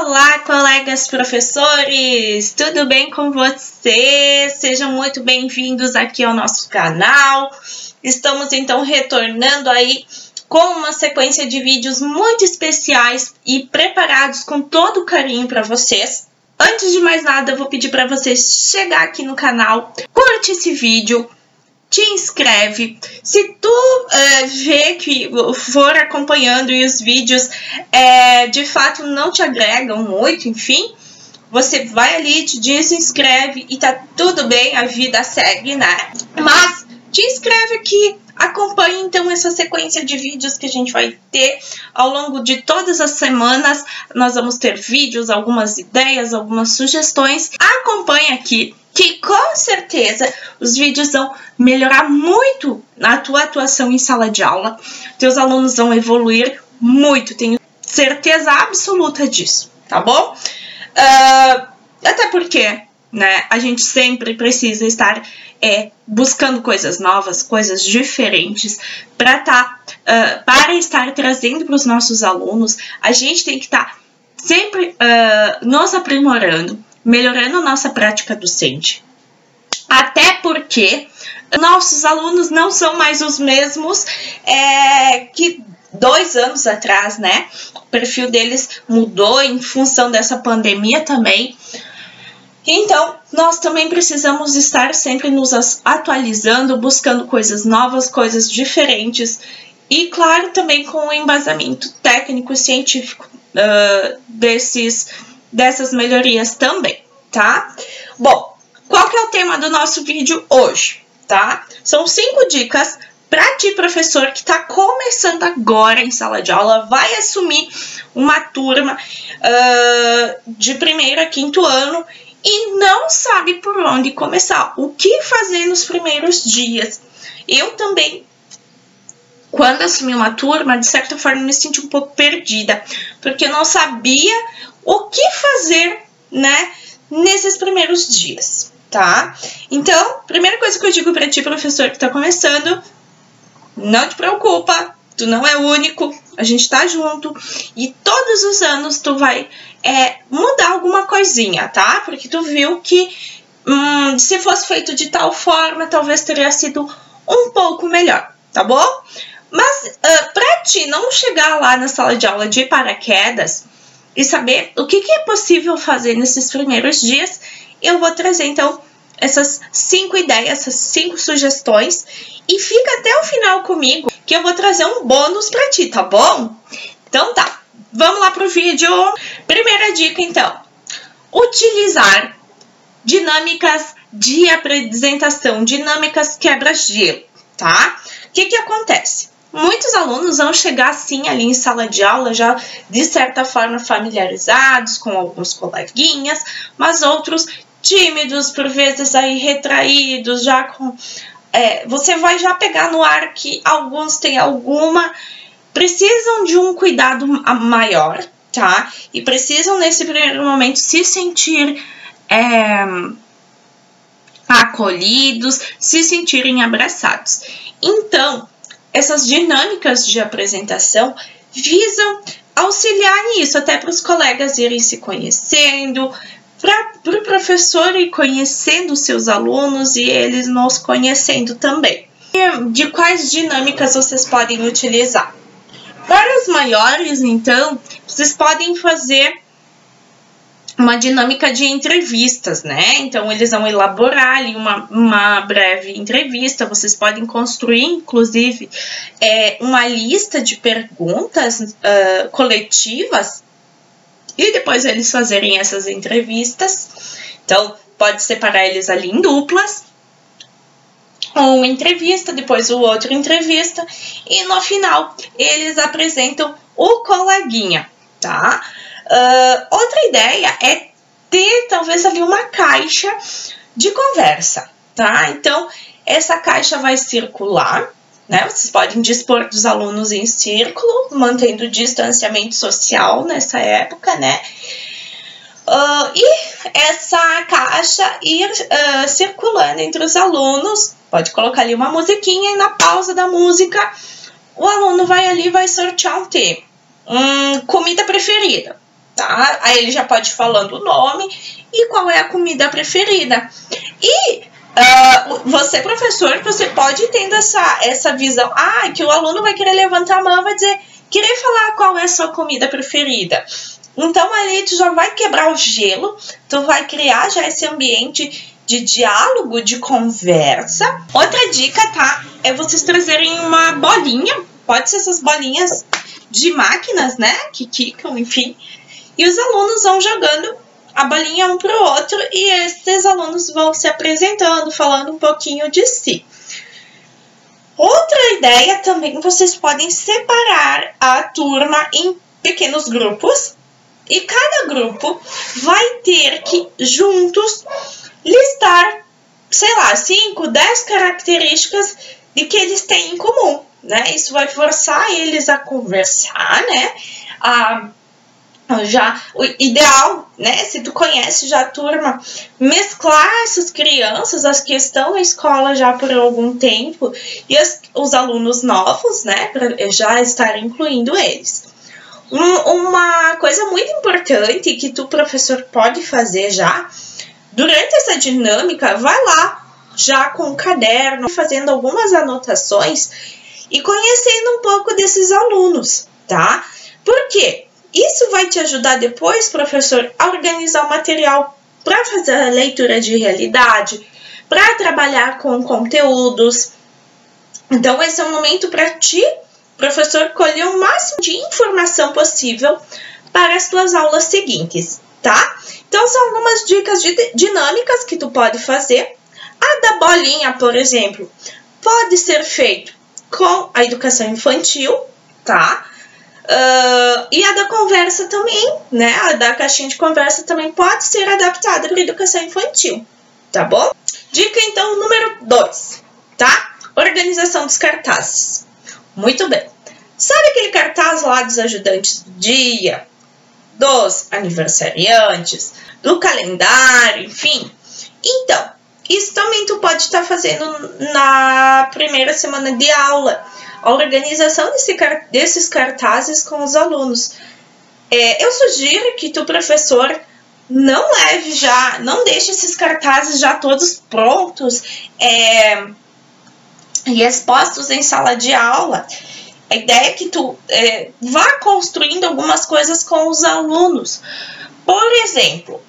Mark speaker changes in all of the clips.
Speaker 1: Olá, colegas professores! Tudo bem com vocês? Sejam muito bem-vindos aqui ao nosso canal. Estamos então retornando aí com uma sequência de vídeos muito especiais e preparados com todo o carinho para vocês. Antes de mais nada, eu vou pedir para vocês chegar aqui no canal, curte esse vídeo, te inscreve. Se tu vê que for acompanhando e os vídeos de fato não te agregam muito, enfim, você vai ali, te desinscreve e tá tudo bem, a vida segue, né? Mas te inscreve aqui, acompanhe então essa sequência de vídeos que a gente vai ter ao longo de todas as semanas. Nós vamos ter vídeos, algumas ideias, algumas sugestões. Acompanhe aqui, que com certeza os vídeos vão melhorar muito a tua atuação em sala de aula. Teus alunos vão evoluir muito, tenho certeza absoluta disso, tá bom? Até porque, né, a gente sempre precisa estar buscando coisas novas, coisas diferentes, para estar trazendo para os nossos alunos. A gente tem que estar sempre nos aprimorando, melhorando a nossa prática docente. Até porque nossos alunos não são mais os mesmos que 2 anos atrás, né? O perfil deles mudou em função dessa pandemia também. Então, nós também precisamos estar sempre nos atualizando, buscando coisas novas, coisas diferentes e, claro, também com o embasamento técnico e científico dessas melhorias também, tá? Bom, qual que é o tema do nosso vídeo hoje, tá? São 5 dicas para ti, professor, que está começando agora em sala de aula, vai assumir uma turma de 1º a 5º ano e não sabe por onde começar, o que fazer nos primeiros dias. Eu também, quando assumi uma turma, de certa forma me senti um pouco perdida, porque eu não sabia o que fazer, né, nesses primeiros dias, tá? Então, primeira coisa que eu digo para ti, professor, que está começando, não te preocupa, tu não é único, a gente tá junto e todos os anos tu vai mudar alguma coisinha, tá? Porque tu viu que se fosse feito de tal forma, talvez teria sido um pouco melhor, tá bom? Mas pra ti não chegar lá na sala de aula de paraquedas e saber o que é possível fazer nesses primeiros dias, eu vou trazer então essas 5 ideias, essas 5 sugestões, e fica até o final comigo que eu vou trazer um bônus pra ti, tá bom? Então tá, vamos lá pro vídeo. Primeira dica então, utilizar dinâmicas de apresentação, dinâmicas quebra-gelo, tá? O que acontece? Muitos alunos vão chegar assim ali em sala de aula já de certa forma familiarizados com alguns coleguinhas, mas outros tímidos, por vezes aí retraídos, já com... você vai já pegar no ar que alguns têm precisam de um cuidado maior, tá? E precisam nesse primeiro momento se sentir acolhidos, se sentirem abraçados. Então, essas dinâmicas de apresentação visam auxiliar nisso, até para os colegas irem se conhecendo, para o professor ir conhecendo seus alunos e eles nos conhecendo também. E de quais dinâmicas vocês podem utilizar? Para os maiores, então, vocês podem fazer uma dinâmica de entrevistas, né? Então, eles vão elaborar ali uma breve entrevista. Vocês podem construir, inclusive, uma lista de perguntas coletivas e depois eles fazerem essas entrevistas. Então, pode separar eles ali em duplas. Um entrevista, depois o outro entrevista. E no final, eles apresentam o coleguinha, tá? Outra ideia é ter, talvez, ali uma caixa de conversa, tá? Então, essa caixa vai circular, né? Vocês podem dispor dos alunos em círculo, mantendo o distanciamento social nessa época, né? E essa caixa ir circulando entre os alunos, pode colocar ali uma musiquinha e na pausa da música o aluno vai ali e vai sortear um tema. Comida preferida, tá? Aí ele já pode ir falando o nome e qual é a comida preferida. E você, professor, você pode ir tendo essa visão, que o aluno vai querer levantar a mão e vai dizer, querer falar qual é a sua comida preferida. Então, ali tu já vai quebrar o gelo, tu vai criar já esse ambiente de diálogo, de conversa. Outra dica, tá? É vocês trazerem uma bolinha, pode ser essas bolinhas de máquinas, né? Que quicam, enfim. E os alunos vão jogando a bolinha um para o outro e esses alunos vão se apresentando, falando um pouquinho de si. Outra ideia também, vocês podem separar a turma em pequenos grupos e cada grupo vai ter que juntos listar, sei lá, 5, 10 características de que eles têm em comum, né? Isso vai forçar eles a conversar, né? Já o ideal, né, se tu conhece já a turma, mesclar essas crianças, as que estão na escola já por algum tempo, e os alunos novos, né, para já estar incluindo eles. Uma coisa muito importante que tu, professor, pode fazer já, durante essa dinâmica, vai lá, já com o caderno, fazendo algumas anotações e conhecendo um pouco desses alunos, tá? Por quê? Isso vai te ajudar depois, professor, a organizar o material para fazer a leitura de realidade, para trabalhar com conteúdos. Então, esse é um momento para ti, professor, colher o máximo de informação possível para as tuas aulas seguintes, tá? Então, são algumas dicas dinâmicas que tu pode fazer. A da bolinha, por exemplo, pode ser feito com a educação infantil, tá? E a da conversa também, né? A da caixinha de conversa também pode ser adaptada para a educação infantil, tá bom? Dica, então, número 2, tá? Organização dos cartazes. Muito bem. Sabe aquele cartaz lá dos ajudantes do dia, dos aniversariantes, do calendário, enfim? Então, isso também tu pode estar fazendo na primeira semana de aula. A organização desses cartazes com os alunos. Eu sugiro que tu, professor, não deixe esses cartazes já todos prontos e expostos em sala de aula. A ideia é que tu vá construindo algumas coisas com os alunos. Por exemplo,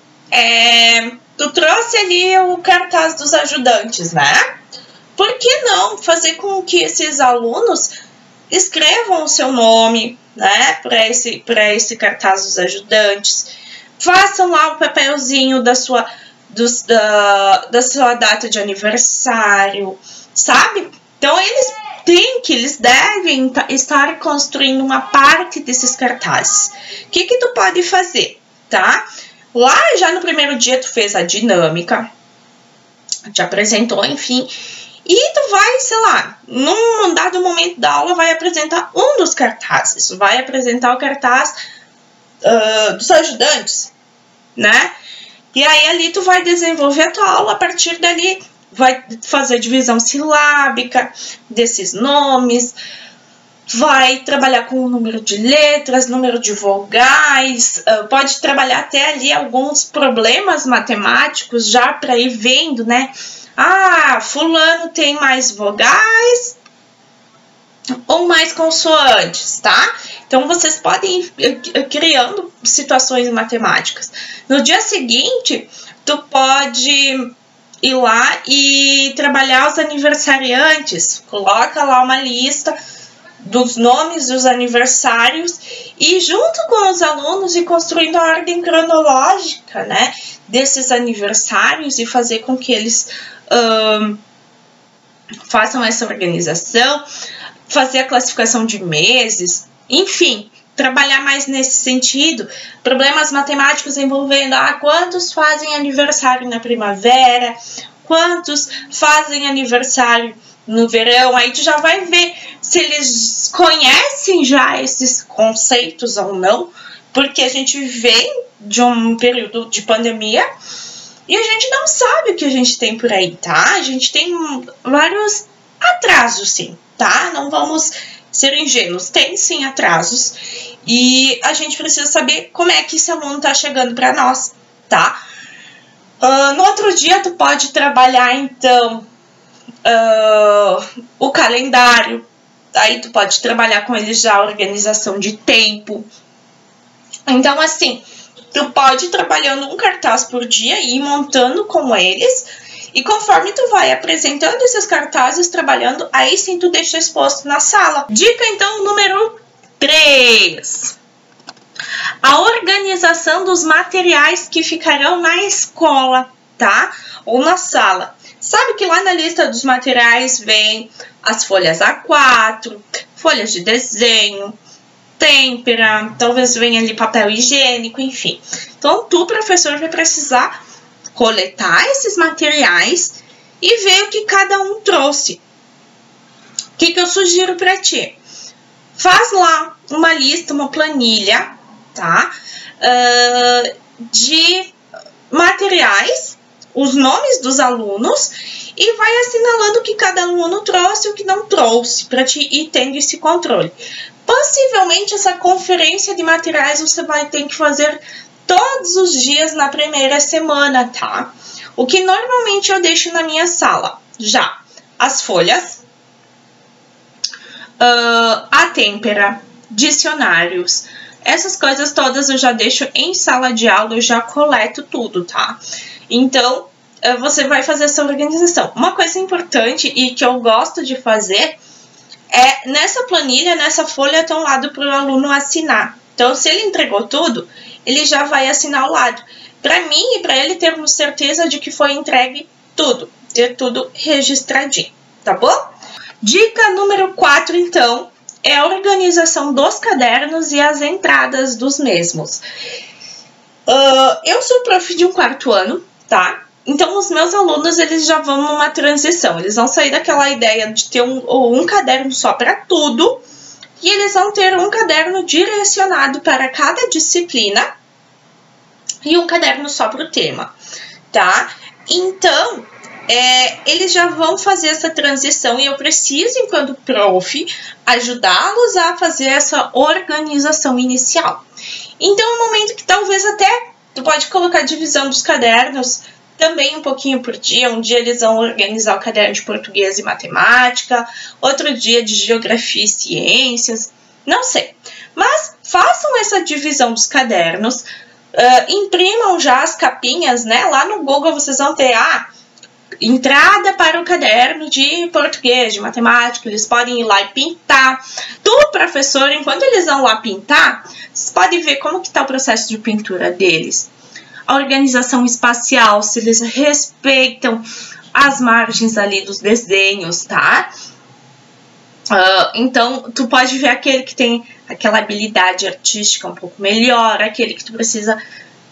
Speaker 1: tu trouxe ali o cartaz dos ajudantes, né? Por que não fazer com que esses alunos escrevam o seu nome, né, para esse cartaz dos ajudantes? Façam lá o papelzinho da sua data de aniversário, sabe? Então, eles devem estar construindo uma parte desses cartazes. O que tu pode fazer, tá? Lá já no primeiro dia tu fez a dinâmica, te apresentou, enfim. E tu vai, sei lá, num dado momento da aula, vai apresentar um dos cartazes. Vai apresentar o cartaz dos ajudantes, né? E aí, ali, tu vai desenvolver a tua aula. A partir dali, vai fazer divisão silábica desses nomes. Vai trabalhar com o número de letras, número de vogais. Pode trabalhar até ali alguns problemas matemáticos já para ir vendo, né? Fulano tem mais vogais ou mais consoantes, tá? Então, vocês podem ir criando situações matemáticas. No dia seguinte, tu pode ir lá e trabalhar os aniversariantes. Coloca lá uma lista dos nomes dos aniversários e junto com os alunos ir construindo a ordem cronológica, né, desses aniversários e fazer com que eles façam essa organização, fazer a classificação de meses, enfim, trabalhar mais nesse sentido. Problemas matemáticos envolvendo quantos fazem aniversário na primavera, quantos fazem aniversário no verão. Aí tu já vai ver se eles conhecem já esses conceitos ou não, porque a gente vem de um período de pandemia e a gente não sabe o que a gente tem por aí, tá? A gente tem vários atrasos, sim, tá? Não vamos ser ingênuos, tem sim atrasos e a gente precisa saber como é que esse aluno tá chegando para nós, tá? No outro dia tu pode trabalhar então o calendário, aí tu pode trabalhar com eles já a organização de tempo. Então assim, tu pode ir trabalhando um cartaz por dia e ir montando com eles. E conforme tu vai apresentando esses cartazes, trabalhando, aí sim tu deixa exposto na sala. Dica então número 3. A organização dos materiais que ficarão na escola, tá? Ou na sala. Sabe que lá na lista dos materiais vem as folhas A4, folhas de desenho, têmpera, talvez venha ali papel higiênico, enfim. Então, tu, professor, vai precisar coletar esses materiais e ver o que cada um trouxe. O que eu sugiro para ti? Faz lá uma lista, uma planilha, tá? De materiais, os nomes dos alunos e vai assinalando o que cada aluno trouxe e o que não trouxe, para te ir tendo esse controle. Possivelmente essa conferência de materiais você vai ter que fazer todos os dias na primeira semana, tá? O que normalmente eu deixo na minha sala, já as folhas, a têmpera, dicionários, essas coisas todas eu já deixo em sala de aula, eu já coleto tudo, tá? Então, você vai fazer essa organização. Uma coisa importante e que eu gosto de fazer é, nessa planilha, nessa folha, tem um lado para o aluno assinar. Então, se ele entregou tudo, ele já vai assinar ao lado. Para mim e para ele termos certeza de que foi entregue tudo, ter tudo registradinho, tá bom? Dica número 4, então, é a organização dos cadernos e as entradas dos mesmos. Eu sou prof de um 4º ano, tá? Então, os meus alunos, eles já vão numa transição. Eles vão sair daquela ideia de ter um caderno só para tudo e eles vão ter um caderno direcionado para cada disciplina e um caderno só para o tema, tá? Então, eles já vão fazer essa transição e eu preciso, enquanto prof, ajudá-los a fazer essa organização inicial. Então, é um momento que talvez até tu pode colocar a divisão dos cadernos também um pouquinho por dia. Um dia eles vão organizar o caderno de português e matemática, outro dia de geografia e ciências, não sei. Mas façam essa divisão dos cadernos, imprimam já as capinhas, né? Lá no Google vocês vão ter entrada para o caderno de português, de matemática, eles podem ir lá e pintar. Tu, professor, enquanto eles vão lá pintar, vocês podem ver como que está o processo de pintura deles. A organização espacial, se eles respeitam as margens ali dos desenhos, tá? Então, tu pode ver aquele que tem aquela habilidade artística um pouco melhor, aquele que tu precisa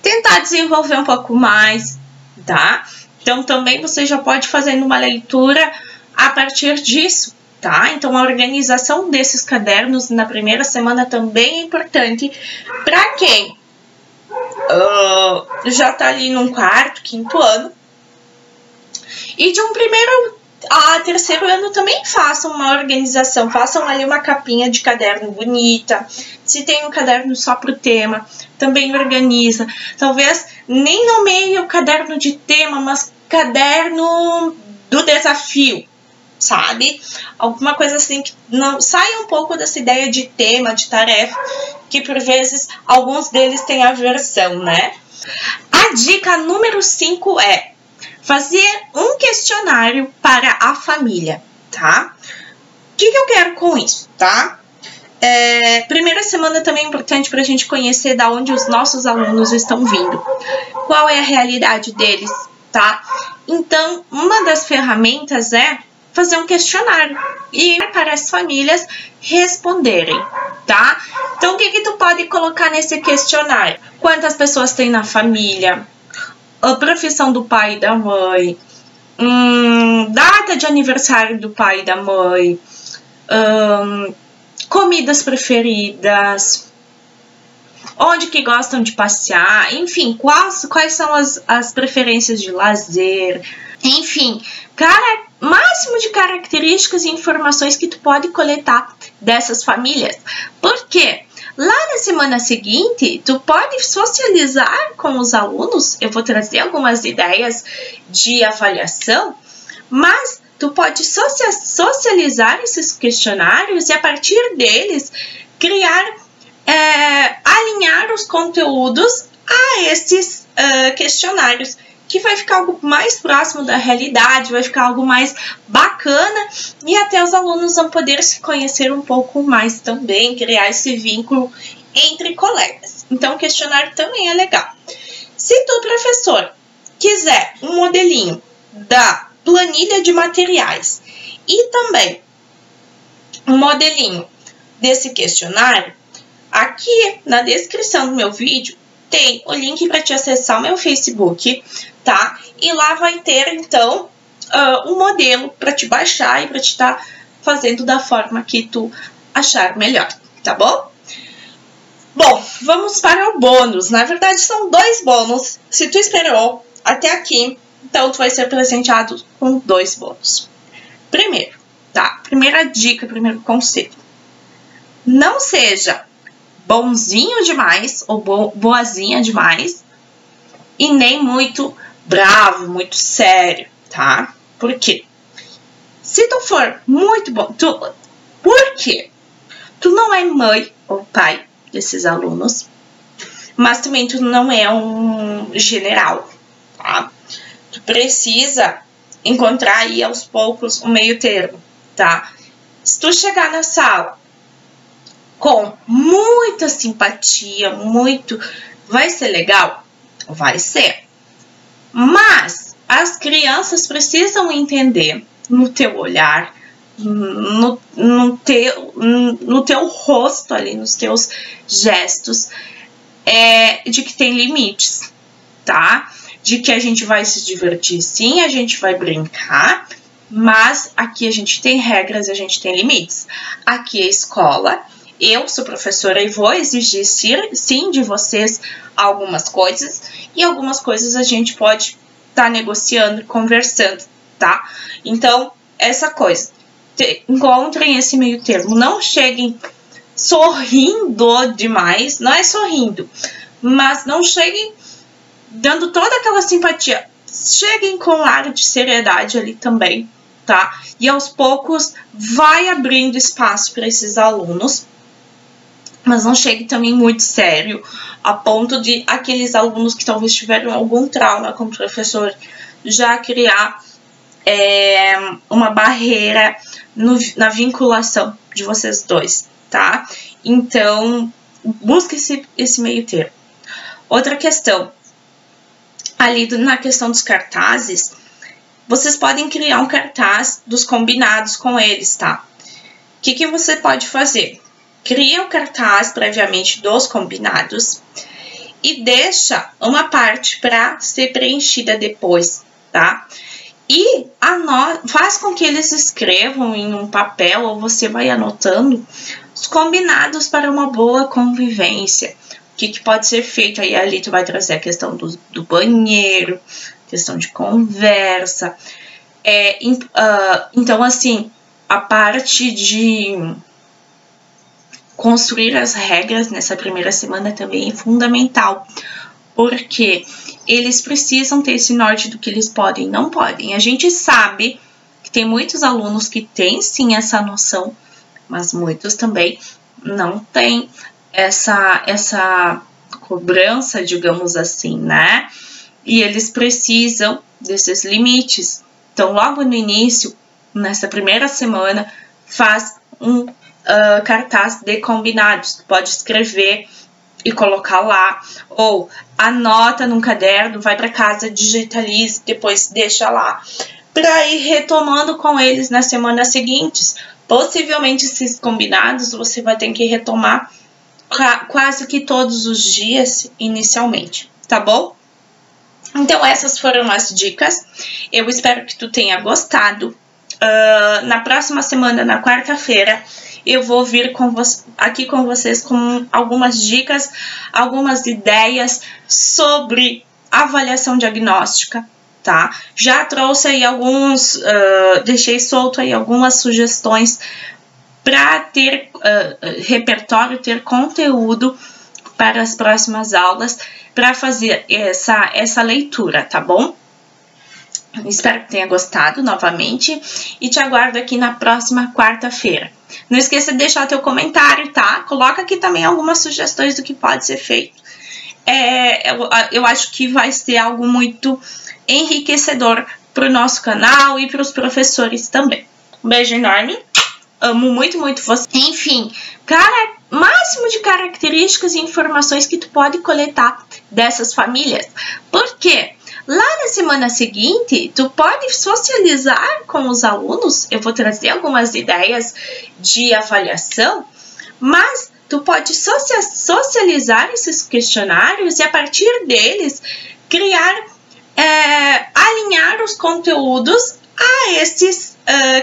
Speaker 1: tentar desenvolver um pouco mais, tá? Então, também você já pode fazer uma leitura a partir disso, tá? Então, a organização desses cadernos na primeira semana também é importante para quem já tá ali num 4º, 5º ano. E de um 1º a 3º ano também façam uma organização, façam ali uma capinha de caderno bonita. Se tem um caderno só pro tema, também organiza. Talvez nem nomeie o caderno de tema, mas caderno do desafio, sabe? Alguma coisa assim que não saia um pouco dessa ideia de tema, de tarefa, que por vezes alguns deles têm aversão, né? A dica número 5 é fazer um questionário para a família, tá? O que eu quero com isso, tá? Primeira semana também é importante para a gente conhecer da onde os nossos alunos estão vindo, qual é a realidade deles, tá? Então, uma das ferramentas é fazer um questionário e para as famílias responderem, tá? Então, o que tu pode colocar nesse questionário? Quantas pessoas tem na família? A profissão do pai e da mãe? Data de aniversário do pai e da mãe? Comidas preferidas? Onde que gostam de passear? Enfim, quais são as preferências de lazer? Enfim, máximo de características e informações que tu pode coletar dessas famílias. Por quê? Lá na semana seguinte, tu pode socializar com os alunos. Eu vou trazer algumas ideias de avaliação, mas tu pode socializar esses questionários e a partir deles criar, alinhar os conteúdos a esses questionários, que vai ficar algo mais próximo da realidade, vai ficar algo mais bacana e até os alunos vão poder se conhecer um pouco mais também, criar esse vínculo entre colegas. Então, o questionário também é legal. Se tu, professor, quiser um modelinho da planilha de materiais e também um modelinho desse questionário, aqui na descrição do meu vídeo tem o link para te acessar o meu Facebook, tá? E lá vai ter, então, um modelo para te baixar e para te estar fazendo da forma que tu achar melhor, tá bom? Bom, vamos para o bônus. Na verdade, são 2 bônus. Se tu esperou até aqui, então tu vai ser presenteado com 2 bônus. Primeiro, tá? Primeira dica, primeiro conselho. Não seja bonzinho demais ou boazinha demais e nem muito bravo, muito sério, tá? Por quê? Se tu for muito bom, por quê? Tu não é mãe ou pai desses alunos, mas também tu não é um general, tá? Tu precisa encontrar aí aos poucos um meio termo, tá? Se tu chegar na sala com muita simpatia, vai ser legal? Vai ser. Mas as crianças precisam entender no teu olhar, no teu rosto ali, nos teus gestos, de que tem limites, tá? De que a gente vai se divertir sim, a gente vai brincar, mas aqui a gente tem regras, a gente tem limites. Aqui é a escola. Eu sou professora e vou exigir sim de vocês algumas coisas, e algumas coisas a gente pode estar negociando, conversando, tá? Então, essa coisa, encontrem esse meio termo, não cheguem sorrindo demais, não é sorrindo, mas não cheguem dando toda aquela simpatia, cheguem com ar de seriedade ali também, tá? E aos poucos vai abrindo espaço para esses alunos, mas não chegue também muito sério, a ponto de aqueles alunos que talvez tiveram algum trauma com o professor já criar uma barreira na vinculação de vocês dois, tá? Então, busque esse meio termo. Outra questão, ali na questão dos cartazes, vocês podem criar um cartaz dos combinados com eles, tá? O que você pode fazer? Cria um cartaz previamente dos combinados e deixa uma parte para ser preenchida depois, tá? E faz com que eles escrevam em um papel ou você vai anotando os combinados para uma boa convivência. O que pode ser feito? Aí ali tu vai trazer a questão do banheiro, questão de conversa. Então, assim, a parte de construir as regras nessa primeira semana também é fundamental, porque eles precisam ter esse norte do que eles podem e não podem. A gente sabe que tem muitos alunos que têm sim essa noção, mas muitos também não têm essa cobrança, digamos assim, né? E eles precisam desses limites. Então, logo no início, nessa primeira semana, faz um cartaz de combinados. Pode escrever e colocar lá, ou anota num caderno, vai para casa, digitalize, depois deixa lá, para ir retomando com eles nas semanas seguintes. Possivelmente esses combinados você vai ter que retomar quase que todos os dias inicialmente, tá bom? Então essas foram as dicas, eu espero que tu tenha gostado. Na próxima semana, na quarta-feira, eu vou vir aqui com vocês com algumas dicas, algumas ideias sobre avaliação diagnóstica, tá? Já trouxe aí deixei solto aí algumas sugestões para ter repertório, ter conteúdo para as próximas aulas, para fazer essa leitura, tá bom? Espero que tenha gostado novamente e te aguardo aqui na próxima quarta-feira. Não esqueça de deixar teu comentário, tá? Coloca aqui também algumas sugestões do que pode ser feito. Eu acho que vai ser algo muito enriquecedor para o nosso canal e para os professores também. Um beijo enorme. Amo muito, muito você. Enfim, máximo de características e informações que tu pode coletar dessas famílias. Por quê? Lá na semana seguinte, tu pode socializar com os alunos. Eu vou trazer algumas ideias de avaliação, mas tu pode socializar esses questionários e a partir deles alinhar os conteúdos a esses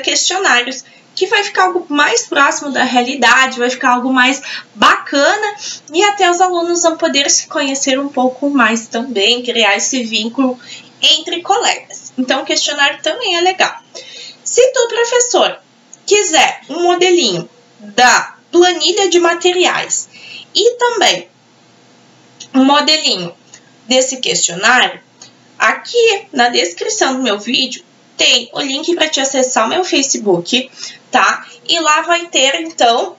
Speaker 1: questionários, que vai ficar algo mais próximo da realidade, vai ficar algo mais bacana e até os alunos vão poder se conhecer um pouco mais também, criar esse vínculo entre colegas. Então, o questionário também é legal. Se tu, professor, quiser um modelinho da planilha de materiais e também um modelinho desse questionário, aqui na descrição do meu vídeo tem o link para te acessar o meu Facebook, tá? E lá vai ter, então,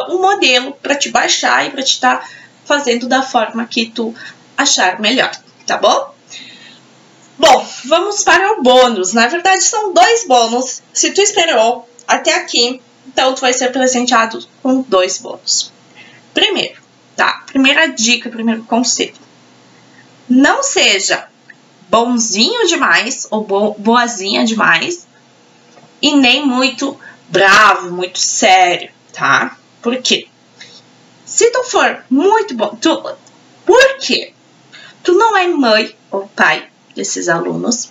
Speaker 1: um modelo para te baixar e para te estar fazendo da forma que tu achar melhor, tá bom? Bom, vamos para o bônus. Na verdade, são 2 bônus. Se tu esperou até aqui, então tu vai ser presenteado com 2 bônus. Primeiro, tá? Primeira dica, primeiro conselho. Não seja bonzinho demais ou boazinha demais e nem muito bravo, muito sério, tá? Por quê? Se tu for muito bom, por quê? Tu não é mãe ou pai desses alunos,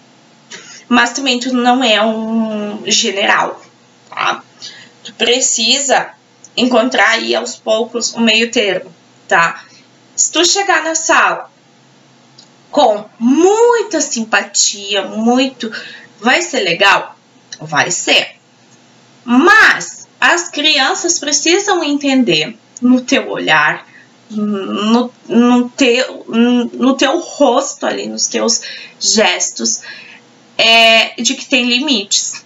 Speaker 1: mas também tu não é um general, tá? Tu precisa encontrar aí aos poucos um meio termo, tá? Se tu chegar na sala com muita simpatia, vai ser legal? Vai ser. Mas as crianças precisam entender no teu olhar, no teu rosto ali, nos teus gestos, de que tem limites,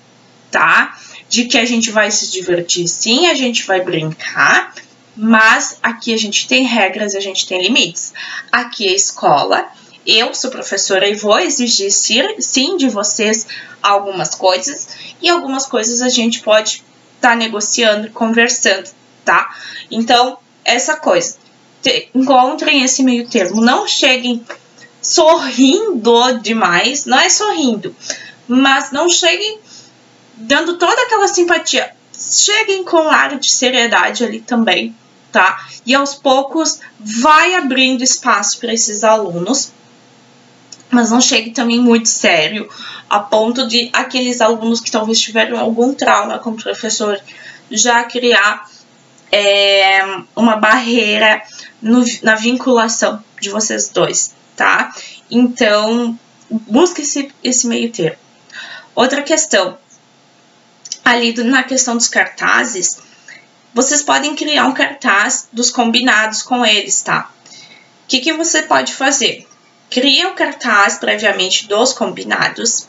Speaker 1: tá? De que a gente vai se divertir sim, a gente vai brincar, mas aqui a gente tem regras, a gente tem limites. Aqui é a escola. Eu sou professora e vou exigir sim de vocês algumas coisas, e algumas coisas a gente pode estar negociando, conversando, tá? Então, essa coisa, encontrem esse meio termo, não cheguem sorrindo demais, não é sorrindo, mas não cheguem dando toda aquela simpatia, cheguem com ar de seriedade ali também, tá? E aos poucos vai abrindo espaço para esses alunos, mas não chegue também muito sério, a ponto de aqueles alunos que talvez tiveram algum trauma com o professor já criar uma barreira na vinculação de vocês dois, tá? Então, busque esse meio termo. Outra questão, ali na questão dos cartazes, vocês podem criar um cartaz dos combinados com eles, tá? O que você pode fazer? Cria um cartaz previamente dos combinados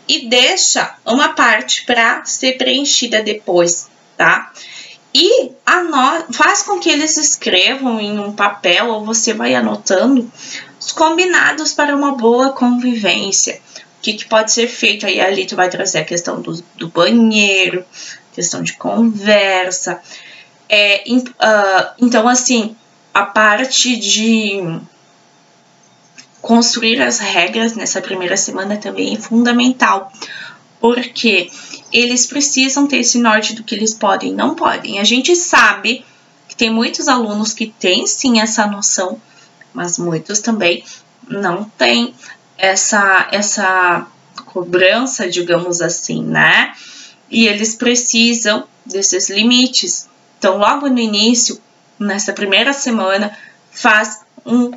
Speaker 1: e deixa uma parte para ser preenchida depois, tá? E faz com que eles escrevam em um papel, ou você vai anotando, os combinados para uma boa convivência. O que pode ser feito? Aí ali tu vai trazer a questão do banheiro, questão de conversa. Então, assim, a parte de construir as regras nessa primeira semana também é fundamental, porque eles precisam ter esse norte do que eles podem e não podem. A gente sabe que tem muitos alunos que têm sim essa noção, mas muitos também não têm essa cobrança, digamos assim, né? E eles precisam desses limites. Então, logo no início, nessa primeira semana, faz um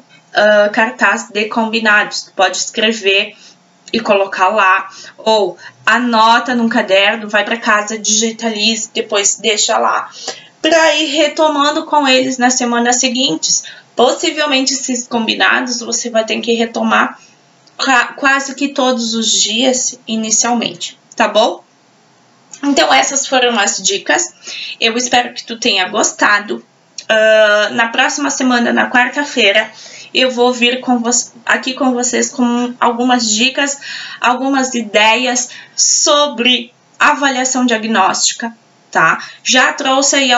Speaker 1: cartaz de combinados. Pode escrever e colocar lá, ou anota num caderno, vai para casa, digitalize, depois deixa lá, para ir retomando com eles nas semanas seguintes. Possivelmente esses combinados você vai ter que retomar quase que todos os dias inicialmente, tá bom? Então essas foram as dicas, eu espero que tu tenha gostado. Na próxima semana, na quarta-feira, eu vou vir aqui com vocês com algumas dicas, algumas ideias sobre avaliação diagnóstica, tá? Já trouxe aí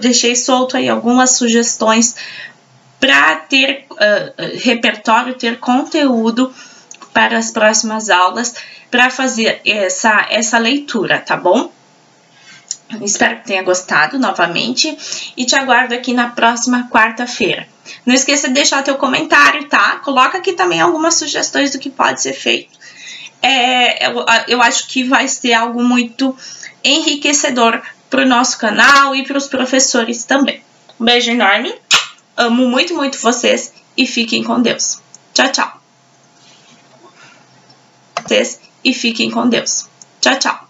Speaker 1: deixei solto aí algumas sugestões para ter repertório, ter conteúdo para as próximas aulas, para fazer essa leitura, tá bom? Espero que tenha gostado novamente e te aguardo aqui na próxima quarta-feira. Não esqueça de deixar teu comentário, tá? Coloca aqui também algumas sugestões do que pode ser feito. Eu acho que vai ser algo muito enriquecedor para o nosso canal e para os professores também. Um beijo enorme, amo muito, muito vocês e fiquem com Deus. Tchau, tchau. Vocês e fiquem com Deus. Tchau, tchau.